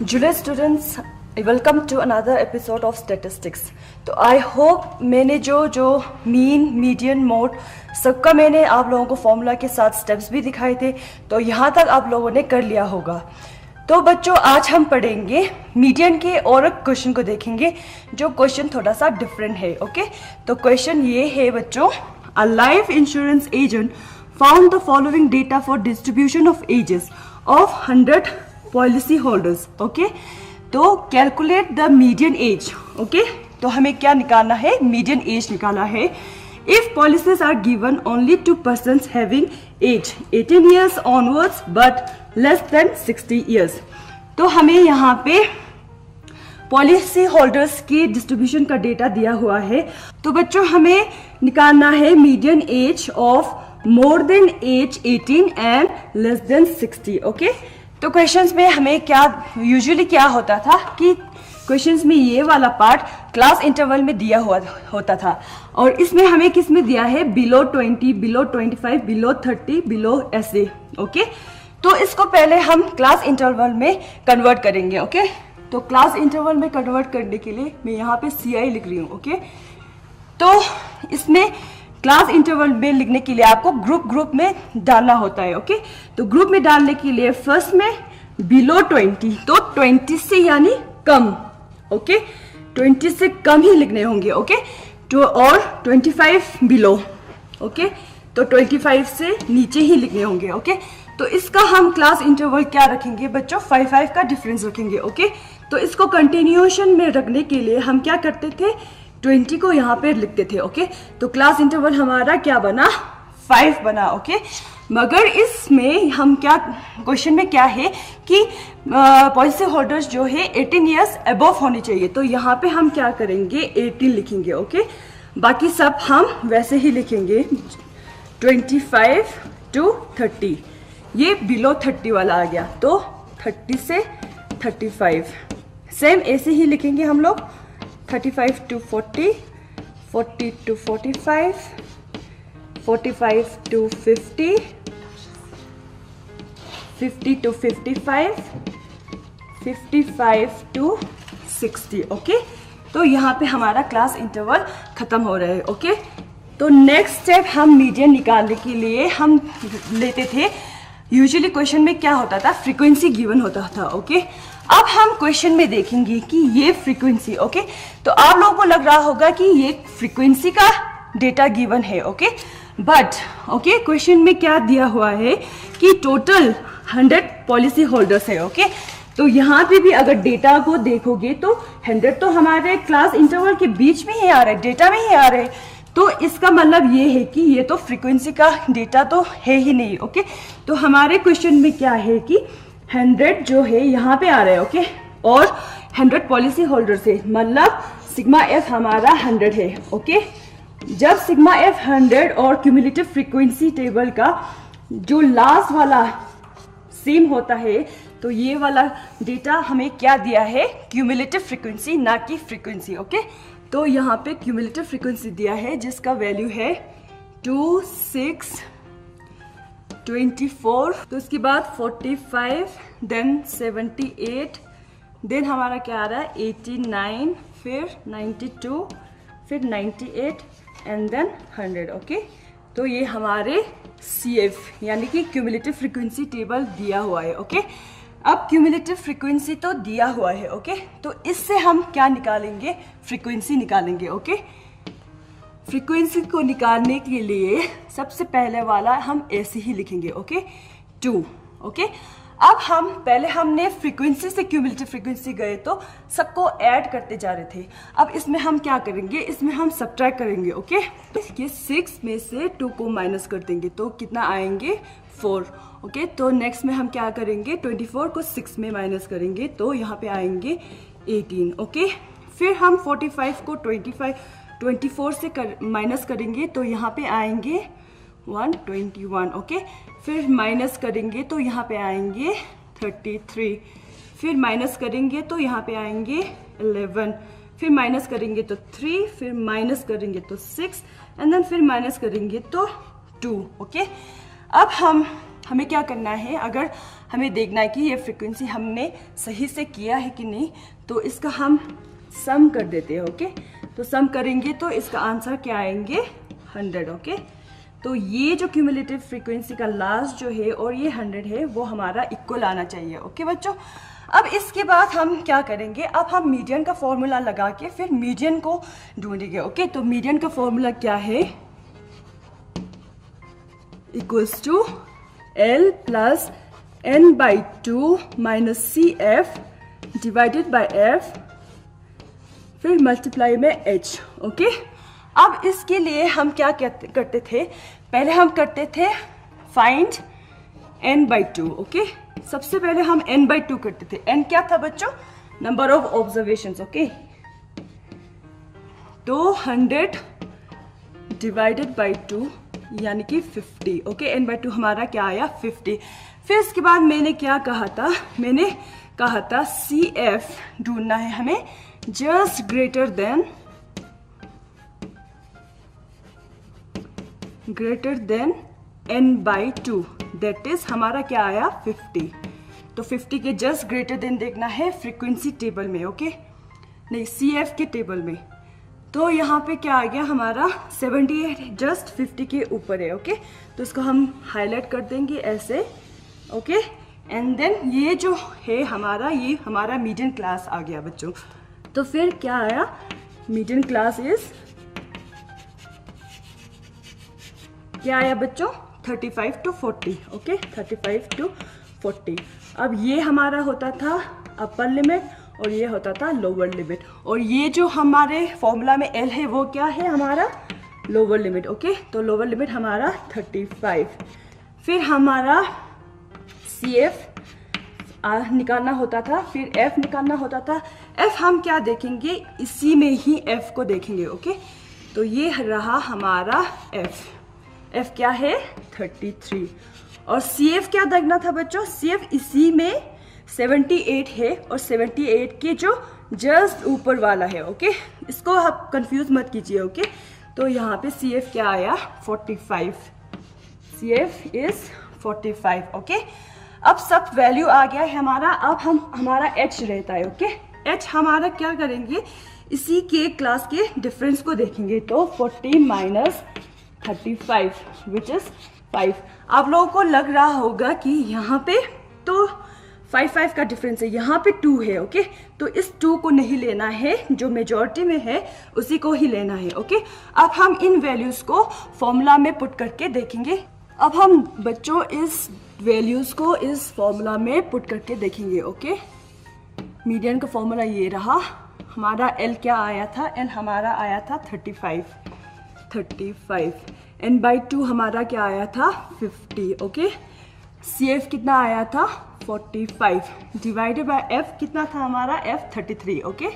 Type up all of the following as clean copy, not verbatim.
जुड़े students, welcome to another episode of statistics. तो I hope मैंने जो मीन, मीडियन, मोड सबका मैंने आप लोगों को फॉर्मूला के साथ स्टेप्स भी दिखाए थे, तो यहाँ तक आप लोगों ने कर लिया होगा। तो बच्चों, आज हम पढ़ेंगे मीडियन के और एक क्वेश्चन को देखेंगे, जो क्वेश्चन थोड़ा सा डिफरेंट है। ओके, तो क्वेश्चन ये है बच्चों, a life insurance agent found the following data for distribution of ages of 100 policy holders. Okay, तो calculate the median age. Okay, तो हमें क्या निकालना है? मीडियन एज निकालना है। If policies are given only to persons having age 18 years onwards but less than 60 years। तो हमें यहाँ पे पॉलिसी होल्डर्स की डिस्ट्रीब्यूशन का डेटा दिया हुआ है। तो बच्चों, हमें निकालना है median age of more than age 18 and less than 60। Okay, तो क्वेश्चंस में हमें क्या यूजुअली क्या होता था कि क्वेश्चंस में ये वाला पार्ट क्लास इंटरवल में दिया हुआ होता था, और इसमें हमें किस में दिया है? बिलो 20, बिलो 25, बिलो 30, बिलो ऐसे। ओके, तो इसको पहले हम क्लास इंटरवल में कन्वर्ट करेंगे। ओके, तो क्लास इंटरवल में कन्वर्ट करने के लिए मैं यहाँ पे CI लिख रही हूँ। ओके, तो इसमें क्लास इंटरवल में लिखने के लिए आपको ग्रुप में डालना होता है। ओके, तो ग्रुप में डालने के लिए फर्स्ट में बिलो 20, तो 20 से यानी कम। ओके, 20 से कम ही लिखने होंगे। ओके, तो और 25 बिलो। ओके, तो 25 से नीचे ही लिखने होंगे। ओके, तो इसका हम क्लास इंटरवल क्या रखेंगे बच्चों? 5 का डिफरेंस रखेंगे। ओके, तो इसको कंटिन्यूएशन में रखने के लिए हम क्या करते थे? 20 को यहाँ पे लिखते थे। ओके, तो क्लास इंटरवल हमारा क्या बना? 5 बना। ओके, मगर इसमें हम क्या, क्वेश्चन में क्या है कि पॉलिसी होल्डर्स जो है 18 years अबव होनी चाहिए, तो यहाँ पे हम क्या करेंगे? 18 लिखेंगे। ओके, बाकी सब हम वैसे ही लिखेंगे 25 to 30। ये बिलो 30 वाला आ गया, तो 30 से 35 सेम ऐसे ही लिखेंगे हम लोग। 35 to 40, 40 to 45, 45 to 50, 50 to 55, 55 to 60। Okay, तो यहाँ पे हमारा क्लास इंटरवल खत्म हो रहा है। ओके, तो नेक्स्ट स्टेप हम मीडियन निकालने के लिए हम लेते थे, यूजुअली क्वेश्चन में क्या होता था? फ्रीक्वेंसी गिवन होता था। ओके, अब हम क्वेश्चन में देखेंगे कि ये फ्रीक्वेंसी। ओके, तो आप लोगों को लग रहा होगा कि ये फ्रीक्वेंसी का डेटा गिवन है। ओके, बट ओके, क्वेश्चन में क्या दिया हुआ है कि टोटल 100 पॉलिसी होल्डर्स है। ओके, तो यहाँ पे भी अगर डेटा को देखोगे तो 100 तो हमारे क्लास इंटरवल के बीच में ही आ रहा है, डेटा में ही आ रहे हैं। तो इसका मतलब ये है कि ये तो फ्रीक्वेंसी का डेटा तो है ही नहीं। ओके, तो हमारे क्वेश्चन में क्या है कि 100 जो है यहाँ पे आ रहा है। ओके, और 100 पॉलिसी होल्डर्स है, मतलब सिग्मा एफ हमारा 100 है। ओके, जब सिग्मा एफ 100 और क्यूमुलेटिव फ्रीक्वेंसी टेबल का जो लास्ट वाला सेम होता है, तो ये वाला डेटा हमें क्या दिया है? क्यूमुलेटिव फ्रीक्वेंसी, ना कि फ्रीक्वेंसी। ओके, तो यहाँ पे क्यूमुलेटिव फ्रीक्वेंसी दिया है जिसका वैल्यू है 2, 6, 24, तो उसके बाद 45, देन 78, देन हमारा क्या आ रहा है? 89, फिर 92, फिर 98 एंड देन 100। ओके, तो ये हमारे CF यानी कि क्यूमुलेटिव फ्रीक्वेंसी टेबल दिया हुआ है। ओके, अब क्यूमुलेटिव फ्रीक्वेंसी तो दिया हुआ है। ओके, तो इससे हम क्या निकालेंगे? फ्रीक्वेंसी निकालेंगे। ओके, फ्रीक्वेंसी को निकालने के लिए सबसे पहले वाला हम ऐसे ही लिखेंगे। ओके, 2। ओके, अब हमने फ्रीक्वेंसी से क्यूमुलेटिव फ्रीक्वेंसी गए तो सबको ऐड करते जा रहे थे। अब इसमें हम क्या करेंगे? इसमें हम सब्ट्रैक्ट करेंगे। ओके, तो ये 6 में से 2 को माइनस कर देंगे, तो कितना आएंगे? 4। ओके, तो नेक्स्ट में हम क्या करेंगे? 24 को 6 में माइनस करेंगे, तो यहाँ पे आएंगे 18। ओके, फिर हम 45 को 24 से माइनस करेंगे, तो यहाँ पे आएंगे 121। ओके, फिर माइनस करेंगे तो यहाँ पे आएंगे 33, फिर माइनस करेंगे तो यहाँ पे आएंगे 11, फिर माइनस करेंगे तो 3, फिर माइनस करेंगे तो 6 एंड देन फिर माइनस करेंगे तो 2। ओके, अब हम हमें क्या करना है, अगर हमें देखना है कि ये फ्रीक्वेंसी हमने सही से किया है कि नहीं, तो इसका हम सम कर देते हैं। ओके, तो सम करेंगे तो इसका आंसर क्या आएंगे 100। ओके, तो ये जो क्यूमुलेटिव फ्रीक्वेंसी का लास्ट जो है और ये 100 है वो हमारा इक्वल आना चाहिए। ओके बच्चों, अब इसके बाद हम क्या करेंगे, अब हम मीडियन का फॉर्मूला लगा के फिर मीडियन को ढूंढेंगे। ओके, तो मीडियन का फॉर्मूला क्या है, equals to L plus n/2 minus CF divided by F फिर मल्टीप्लाई में H। ओके, अब इसके लिए हम क्या करते थे, पहले हम करते थे फाइंड n/2। ओके, सबसे पहले हम n/2 करते थे। n क्या था बच्चों, नंबर ऑफ ऑब्जर्वेशंस। ओके, तो 100 डिवाइडेड बाई 2 यानी कि 50। ओके, n/2 हमारा क्या आया 50। फिर इसके बाद मैंने क्या कहा था, मैंने कहा था CF ढूंढना है हमें just greater than n/2, that is हमारा क्या आया 50। तो 50 के जस्ट ग्रेटर देन देखना है फ्रीक्वेंसी टेबल में। ओके, नहीं CF के टेबल में। तो यहाँ पे क्या आ गया हमारा 78 जस्ट 50 के ऊपर है। ओके, तो इसको हम हाईलाइट कर देंगे ऐसे। ओके, एंड देन ये जो है हमारा, ये हमारा मीडियन क्लास आ गया बच्चों। तो फिर क्या आया, मीडियन क्लास इज क्या आया बच्चों 35 to 40। Okay, 35 to 40। अब ये हमारा होता था अपर लिमिट और ये होता था लोअर लिमिट, और ये जो हमारे फॉर्मूला में L है वो क्या है हमारा लोअर लिमिट। ओके, तो लोअर लिमिट हमारा 35। फिर हमारा CF निकालना होता था, फिर F निकालना होता था। F हम क्या देखेंगे, इसी में ही F को देखेंगे। ओके, तो ये रहा हमारा F क्या है 33। और CF क्या देखना था बच्चों, CF इसी में 78 है और 78 के जो जस्ट ऊपर वाला है। ओके, इसको आप कंफ्यूज मत कीजिए। ओके, तो यहाँ पे CF क्या आया 45। CF is 45। ओके, अब सब वैल्यू आ गया है हमारा। अब हमारा H रहता है। ओके, H हमारा क्या करेंगे, इसी के क्लास के डिफरेंस को देखेंगे। तो 40 माइनस 35 विच इज 5। आप लोगों को लग रहा होगा कि यहाँ पे तो 5 का डिफरेंस है, यहाँ पे 2 है। ओके, तो इस 2 को नहीं लेना है, जो मेजॉरिटी में है उसी को ही लेना है। ओके, अब हम इन वैल्यूज को फॉर्मूला में पुट करके देखेंगे। अब हम बच्चों इस वैल्यूज को इस फॉर्मूला में पुट करके देखेंगे। ओके, मीडियन का फॉर्मूला ये रहा हमारा। L क्या आया था, L हमारा आया था 35। n/2 हमारा क्या आया था 50। ओके, CF कितना आया था 45 डिवाइडेड बाय F कितना था हमारा F 33। Okay,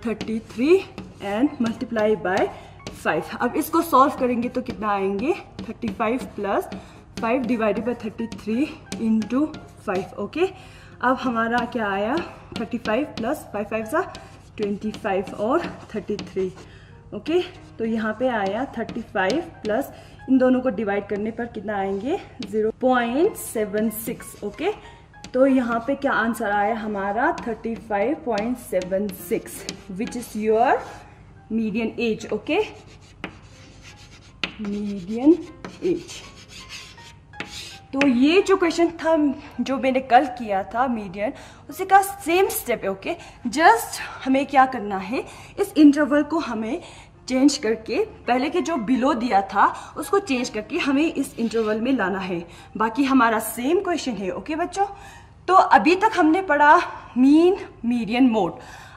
33 and multiply by 5। अब इसको सॉल्व करेंगे तो कितना आएंगे 35 plus 5 divided by 33 into 5। Okay, अब हमारा क्या आया 35 प्लस 5 5 25 और 33। ओके, तो यहाँ पे आया 35 प्लस इन दोनों को डिवाइड करने पर कितना आएंगे 0.76। ओके, तो यहाँ पे क्या आंसर आया हमारा 35.76 which is your median age. Okay, median age. तो ये जो क्वेश्चन था जो मैंने कल किया था मीडियन, उसी का सेम स्टेप है। ओके, जस्ट हमें क्या करना है, इस इंटरवल को हमें चेंज करके पहले के जो बिलो दिया था उसको चेंज करके हमें इस इंटरवल में लाना है। बाकी हमारा सेम क्वेश्चन है। ओके बच्चों, तो अभी तक हमने पढ़ा मीन, मीडियन, मोड।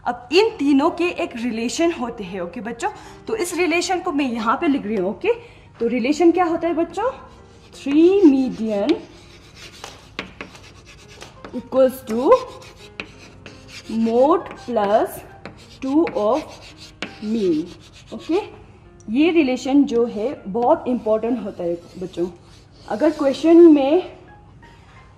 अब इन तीनों के एक रिलेशन होते हैं। ओके बच्चों, तो इस रिलेशन को मैं यहाँ पे लिख रही हूँ। ओके, तो रिलेशन क्या होता है बच्चों, 3 median equals to mode plus 2 of mean. Okay, ये रिलेशन जो है बहुत इंपॉर्टेंट होता है बच्चों। अगर क्वेश्चन में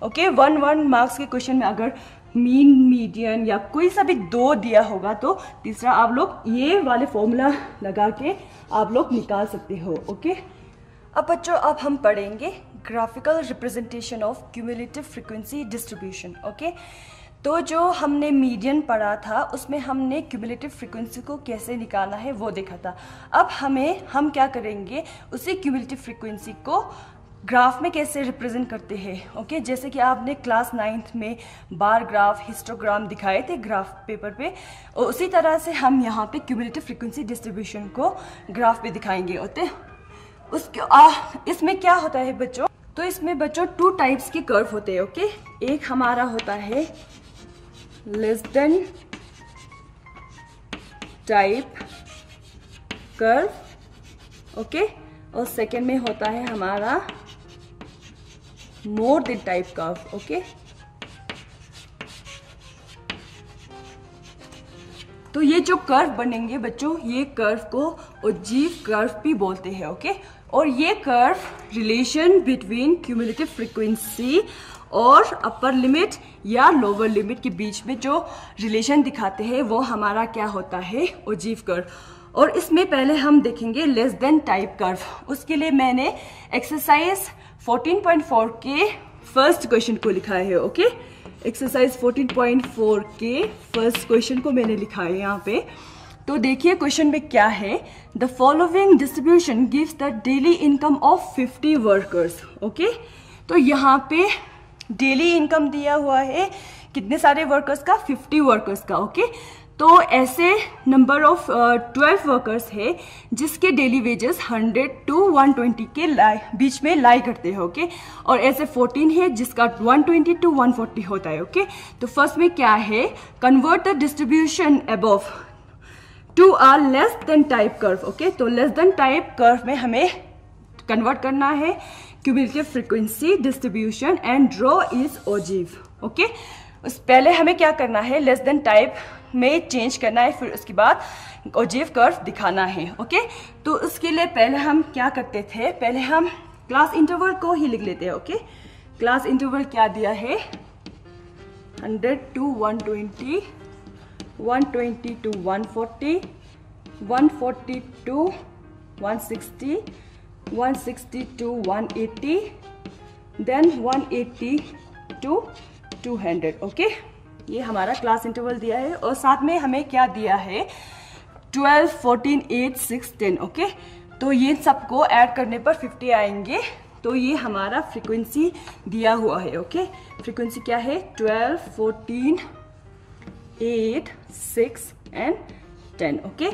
ओके 1 मार्क्स के क्वेश्चन में अगर मीन, मीडियन या कोई सा भी 2 दिया होगा तो तीसरा आप लोग ये वाले फॉर्मूला लगा के आप लोग निकाल सकते हो। ओके, अब बच्चों अब हम पढ़ेंगे graphical representation of cumulative frequency distribution. Okay, तो जो हमने मीडियन पढ़ा था उसमें हमने क्यूमुलेटिव फ्रीक्वेंसी को कैसे निकालना है वो देखा था। अब हम क्या करेंगे, उसी क्यूमुलेटिव फ्रीक्वेंसी को ग्राफ में कैसे रिप्रेजेंट करते हैं। ओके, जैसे कि आपने क्लास 9th में बार ग्राफ, हिस्टोग्राम दिखाए थे ग्राफ पेपर पे, और उसी तरह से हम यहाँ पे क्यूमुलेटिव फ्रीक्वेंसी डिस्ट्रीब्यूशन को ग्राफ पे दिखाएंगे। होते इसमें क्या होता है बच्चों, तो इसमें बच्चों 2 टाइप्स के कर्व होते हैं। ओके, एक हमारा होता है less than type curve, okay, और सेकेंड में होता है हमारा more than type curve. Okay, तो ये जो कर्व बनेंगे बच्चों, ये कर्व को ओजीव कर्व भी बोलते हैं। ओके, और ये curve relation between cumulative frequency और अपर लिमिट या लोअर लिमिट के बीच में जो रिलेशन दिखाते हैं वो हमारा क्या होता है, ओजीव कर्व। और इसमें पहले हम देखेंगे लेस देन टाइप कर्व। उसके लिए मैंने एक्सरसाइज 14.4 के फर्स्ट क्वेश्चन को लिखा है। ओके, एक्सरसाइज 14.4 के फर्स्ट क्वेश्चन को मैंने लिखा है यहाँ पे। तो देखिए क्वेश्चन में क्या है, the following distribution gives the daily income of 50 workers. Okay, तो यहाँ पे डेली इनकम दिया हुआ है कितने सारे वर्कर्स का, 50 वर्कर्स का। ओके, तो ऐसे नंबर ऑफ 12 वर्कर्स है जिसके डेली वेजेस 100 to 120 के बीच में लाई करते हैं। ओके, और ऐसे 14 है जिसका 120 to 140 होता है। ओके, तो फर्स्ट में क्या है, convert the distribution above to a less than type curve. Okay, तो लेस देन टाइप कर्व में हमें कन्वर्ट करना है cumulative frequency distribution and draw is ogive. Okay, उस पहले हमें क्या करना है, लेस देन टाइप में चेंज करना है, फिर उसके बाद ओजीव कर्व दिखाना है। ओके, तो उसके लिए पहले हम क्या करते थे, पहले हम क्लास इंटरवल को ही लिख लेते हैं। ओके, क्लास इंटरवल क्या दिया है, 100 to 120, 120 to 140, 140 to 160, 160 to 180, then 180 to 200। Okay, ये हमारा क्लास इंटरवल दिया है। और साथ में हमें क्या दिया है, 12, 14, 8, 6, 10। ओके, तो ये सबको ऐड करने पर 50 आएंगे। तो ये हमारा फ्रीक्वेंसी दिया हुआ है। ओके, फ्रीक्वेंसी क्या है, 12, 14, 8, 6 एंड 10। ओके,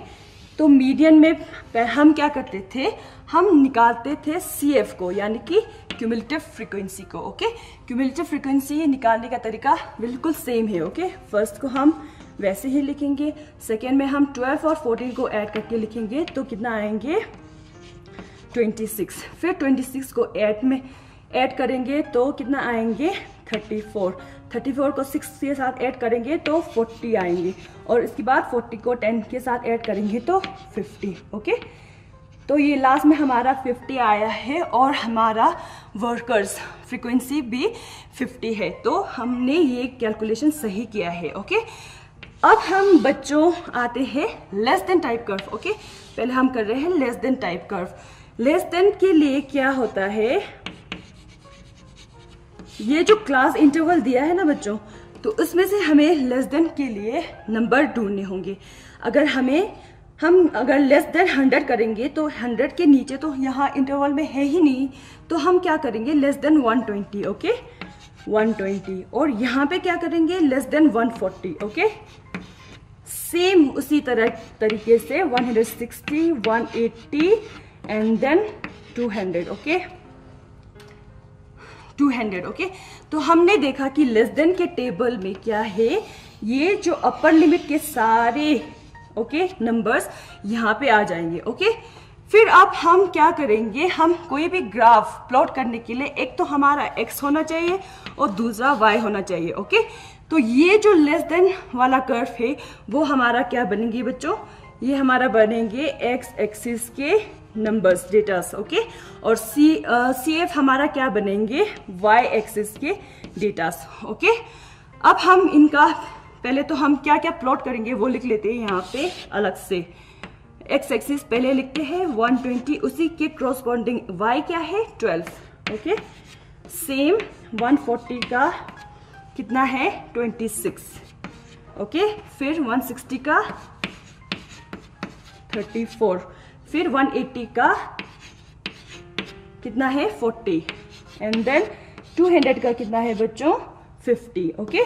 तो मीडियन में हम क्या करते थे, हम निकालते थे CF को, यानी कि क्यूमुलेटिव फ्रीक्वेंसी को। ओके, क्यूमुलेटिव फ्रीक्वेंसी निकालने का तरीका बिल्कुल सेम है। ओके, फर्स्ट को हम वैसे ही लिखेंगे, सेकेंड में हम 12 और 14 को ऐड करके लिखेंगे तो कितना आएंगे, 26। फिर 26 को ऐड करेंगे तो कितना आएंगे, 34। 34 को 6 के साथ ऐड करेंगे तो 40 आएंगे, और इसके बाद 40 को 10 के साथ ऐड करेंगे तो 50। ओके, तो ये लास्ट में हमारा 50 आया है और हमारा वर्कर्स फ्रीक्वेंसी भी 50 है। तो हमने ये कैलकुलेशन सही किया है। ओके, अब हम बच्चों आते हैं less than type curve. Okay, पहले हम कर रहे हैं less than type curve. Less than के लिए क्या होता है, ये जो क्लास इंटरवल दिया है ना बच्चों, तो उसमें से हमें लेस देन के लिए नंबर ढूंढने होंगे। अगर लेस देन 100 करेंगे तो 100 के नीचे तो यहाँ इंटरवल में है ही नहीं, तो हम क्या करेंगे, लेस देन 120। ओके, 120, और यहाँ पे क्या करेंगे, लेस देन 140। ओके, सेम उसी तरीके से 160, 180 एंड देन 200। ओके, 200। ओके, तो हमने देखा कि लेस देन के टेबल में क्या है, ये जो अपर लिमिट के सारे नंबर्स यहाँ पे आ जाएंगे। ओके, फिर अब हम क्या करेंगे, हम कोई भी ग्राफ प्लॉट करने के लिए एक तो हमारा x होना चाहिए और दूसरा y होना चाहिए। ओके, तो ये जो लेस देन वाला कर्व है वो हमारा क्या बनेंगे बच्चों, ये हमारा बनेंगे x एक्सिस के नंबर्स, डेटास। ओके, और CF हमारा क्या बनेंगे, y एक्सिस के डेटास। ओके, अब हम इनका पहले तो हम क्या क्या प्लॉट करेंगे वो लिख लेते हैं यहाँ पे अलग से। x एक्सिस पहले लिखते हैं 120, उसी के क्रॉसपॉन्डिंग y क्या है, 12। ओके। सेम 140 का कितना है 26, ओके। फिर 160 का 34, फिर 180 का कितना है 40, एंड देन 200 का कितना है बच्चों 50, ओके।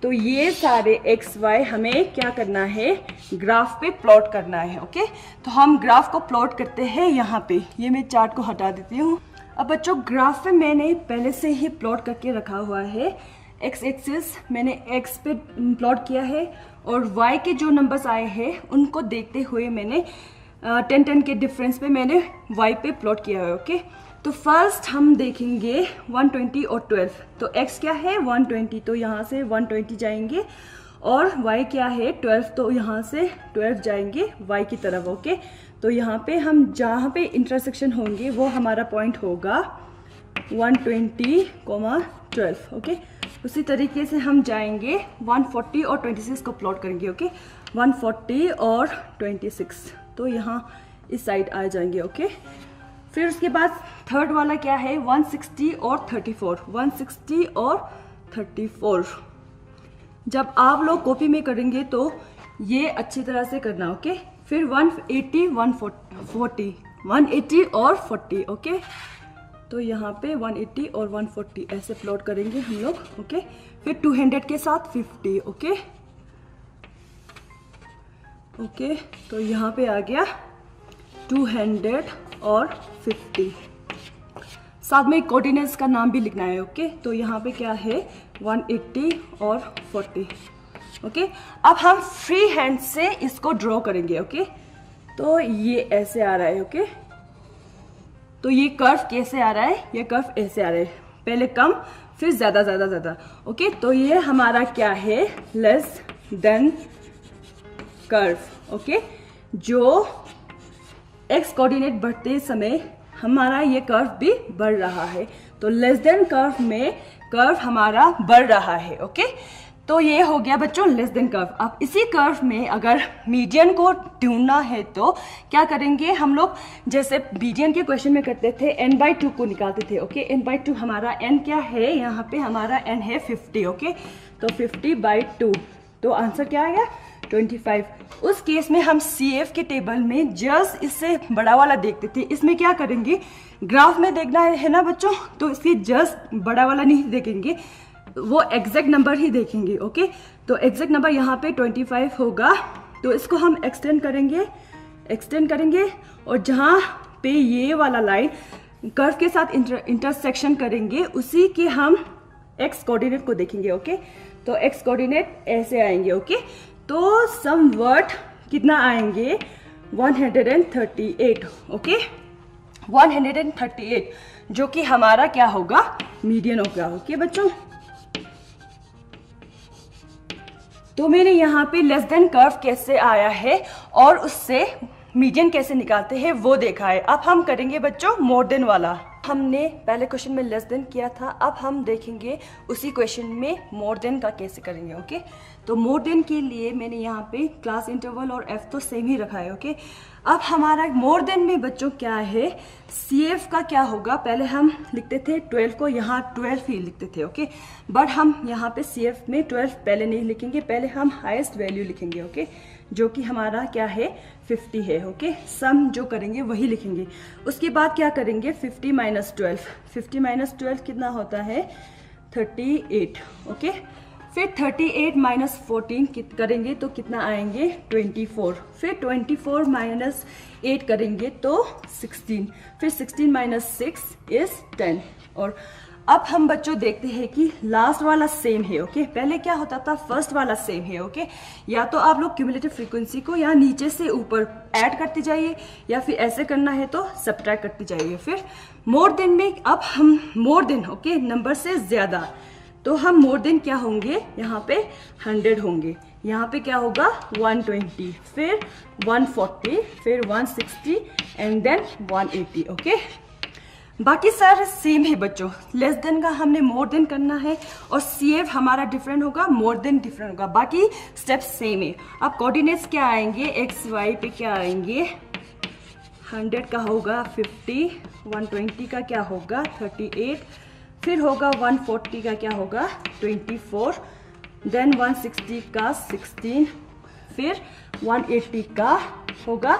तो ये सारे एक्स वाई हमें क्या करना है, ग्राफ पे प्लॉट करना है, ओके। तो हम ग्राफ को प्लॉट करते हैं यहाँ पे। ये मैं चार्ट को हटा देती हूँ। अब बच्चों ग्राफ पे मैंने पहले से ही प्लॉट करके रखा हुआ है। एक्स एक्सिस मैंने एक्स पे प्लॉट किया है और वाई के जो नंबर्स आए हैं उनको देखते हुए मैंने 10-10 के डिफरेंस पे मैंने वाई पे प्लॉट किया है, ओके। तो फर्स्ट हम देखेंगे 120 और 12। तो x क्या है 120, तो यहाँ से 120 जाएंगे, और y क्या है 12, तो यहाँ से 12 जाएंगे y की तरफ, ओके। तो यहाँ पे हम जहाँ पे इंटरसेक्शन होंगे वो हमारा पॉइंट होगा 120, 12, ओके। उसी तरीके से हम जाएंगे 140 और 26 को प्लॉट करेंगे, ओके। 140 और 26, तो यहाँ इस साइड आ जाएंगे, ओके। फिर उसके बाद थर्ड वाला क्या है 160 और 34, 160 और 34। जब आप लोग कॉपी में करेंगे तो ये अच्छी तरह से करना, ओके। फिर 180, 140, 180 और 40, ओके। तो यहाँ पे 180 और 140 ऐसे प्लॉट करेंगे हम लोग, ओके। फिर 200 के साथ 50, ओके ओके। तो यहाँ पे आ गया 200 और 50। साथ में कोऑर्डिनेट्स का नाम भी लिखना है, ओके। तो यहाँ पे क्या है 180 और 40, ओके। अब हम फ्री हैंड से इसको ड्रॉ करेंगे, ओके। तो ये ऐसे आ रहा है, ओके। तो ये कर्व कैसे आ रहा है, ये कर्व ऐसे आ रहा है, पहले कम फिर ज्यादा ज्यादा ज्यादा, ओके। तो ये हमारा क्या है लेस देन कर्व, ओके। जो एक्स कोऑर्डिनेट बढ़ते समय हमारा ये कर्व भी बढ़ रहा है, तो लेस देन कर्व में कर्व हमारा बढ़ रहा है, ओके। तो ये हो गया बच्चों लेस देन कर्व। अब इसी कर्व में अगर मीडियन को ढूंढना है तो क्या करेंगे हम लोग, जैसे मीडियन के क्वेश्चन में करते थे n/2 को निकालते थे, ओके। n/2 हमारा n क्या है, यहाँ पे हमारा n है 50, ओके। तो 50/2, तो आंसर क्या आया 25। उस केस में हम CF के टेबल में जस्ट इससे बड़ा वाला देखते थे। इसमें क्या करेंगे, ग्राफ में देखना है ना बच्चों, तो इसके जस्ट बड़ा वाला नहीं देखेंगे, वो एग्जैक्ट नंबर ही देखेंगे, ओके। तो एग्जैक्ट नंबर यहाँ पे 25 होगा, तो इसको हम एक्सटेंड करेंगे और जहाँ पे ये वाला लाइन कर्व के साथ इंटरसेक्शन करेंगे उसी के हम एक्स कोऑर्डिनेट को देखेंगे, ओके। तो एक्स कोऑर्डिनेट ऐसे आएंगे, ओके। तो समवट कितना आएंगे 138, ओके। 138 जो कि हमारा क्या होगा मीडियन होगा, ओके बच्चों। तो मैंने यहाँ पे लेस देन कर्व कैसे आया है और उससे मीडियन कैसे निकालते हैं वो देखा है। अब हम करेंगे बच्चों मोर देन वाला। हमने पहले क्वेश्चन में लेस देन किया था, अब हम देखेंगे उसी क्वेश्चन में मोर देन का कैसे करेंगे, ओके। तो मोर देन के लिए मैंने यहाँ पे क्लास इंटरवल और एफ तो सेम ही रखा है, ओके। अब हमारा मोर देन में बच्चों क्या है, CF का क्या होगा, पहले हम लिखते थे 12 को, यहाँ 12 ही लिखते थे, ओके। बट हम यहाँ पे CF में 12 पहले नहीं लिखेंगे, पहले हम हाईएस्ट वैल्यू लिखेंगे, ओके, जो कि हमारा क्या है 50 है, ओके। सम जो करेंगे वही लिखेंगे। उसके बाद क्या करेंगे 50 - 12, 50 - 12 कितना होता है 38, ओके। फिर 38 - 14 करेंगे तो कितना आएंगे 24, फिर 24 - 8 करेंगे तो 16, फिर 16 - 6 इज 10। और अब हम बच्चों देखते हैं कि लास्ट वाला सेम है, ओके। पहले क्या होता था फर्स्ट वाला सेम है, ओके। या तो आप लोग क्यूमुलेटिव फ्रीक्वेंसी को या नीचे से ऊपर ऐड करते जाइए या फिर ऐसे करना है तो सब्ट्रैक्ट करते जाइए। फिर मोर देन में अब हम मोर देन, ओके, नंबर से ज्यादा, तो हम मोर देन क्या होंगे यहाँ पे 100 होंगे, यहाँ पे क्या होगा 120, फिर 140, फिर 160 एंड देन 180, ओके। बाकी सारे सेम है बच्चों। लेस देन का हमने मोर देन करना है और CF हमारा डिफरेंट होगा, मोर देन डिफरेंट होगा, बाकी स्टेप्स सेम है। अब कोऑर्डिनेट्स क्या आएंगे, XY पे क्या आएंगे 100 का होगा 50, 120 का क्या होगा 38, फिर होगा 140 का क्या होगा 24, देन 160 का 16, फिर 180 का होगा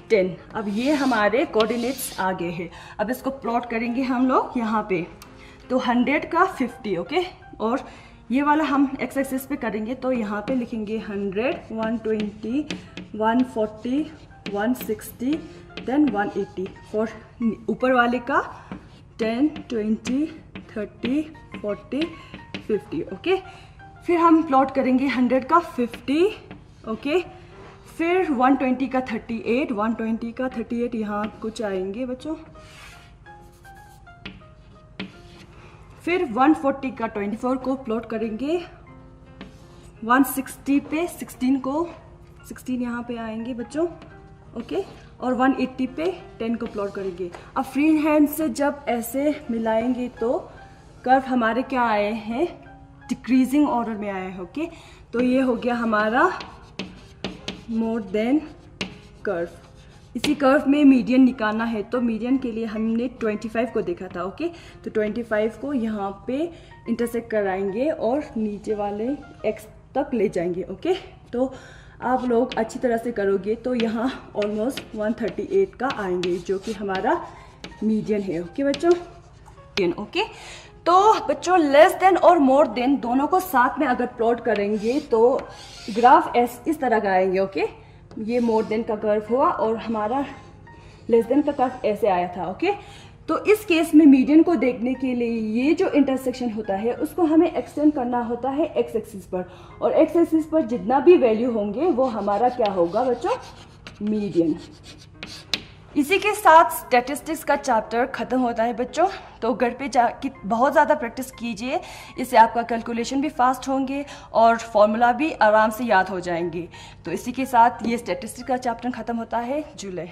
10। अब ये हमारे कोऑर्डिनेट्स आ गए हैं। अब इसको प्लॉट करेंगे हम लोग यहाँ पे। तो 100 का 50, ओके, और ये वाला हम एक्स एक्सिस पे करेंगे तो यहाँ पे लिखेंगे 100, 120, 140, 160, देन 180। फॉर ऊपर वाले का 10, 20, 30, 40, 50, ओके। फिर हम प्लॉट करेंगे 100 का 50, ओके, फिर 120 का 38, 120 का 38 यहाँ कुछ आएंगे बच्चों, फिर 140 का 24 को प्लॉट करेंगे, 160 पे 16 को 16 यहाँ पे आएंगे बच्चों, ओके, और 180 पे 10 को प्लॉट करेंगे। अब फ्री हैंड से जब ऐसे मिलाएंगे तो कर्व हमारे क्या आए हैं, डिक्रीजिंग ऑर्डर में आए हैं, ओके। तो ये हो गया हमारा मोर देन कर्व। इसी कर्व में मीडियन निकालना है तो मीडियन के लिए हमने 25 को देखा था, ओके। तो 25 को यहाँ पे इंटरसेक्ट कराएंगे और नीचे वाले x तक ले जाएंगे, ओके। तो आप लोग अच्छी तरह से करोगे तो यहाँ ऑलमोस्ट 138 का आएंगे जो कि हमारा मीडियन है, ओके बच्चों, ओके। तो बच्चों लेस देन और मोर देन दोनों को साथ में अगर प्लॉट करेंगे तो ग्राफ इस तरह का आएंगे, ओके। ये मोर देन का कर्व हुआ और हमारा लेस देन का कर्व ऐसे आया था, ओके। तो इस केस में मीडियन को देखने के लिए ये जो इंटरसेक्शन होता है उसको हमें एक्सटेंड करना होता है एक्स एक्सिस पर, और एक्स एक्सिस पर जितना भी वैल्यू होंगे वो हमारा क्या होगा बच्चों, मीडियन। इसी के साथ स्टैटिस्टिक्स का चैप्टर खत्म होता है बच्चों। तो घर पे जाके बहुत ज़्यादा प्रैक्टिस कीजिए, इससे आपका कैलकुलेशन भी फास्ट होंगे और फॉर्मूला भी आराम से याद हो जाएंगे। तो इसी के साथ ये स्टैटिस्टिक्स का चैप्टर खत्म होता है। जुलाई।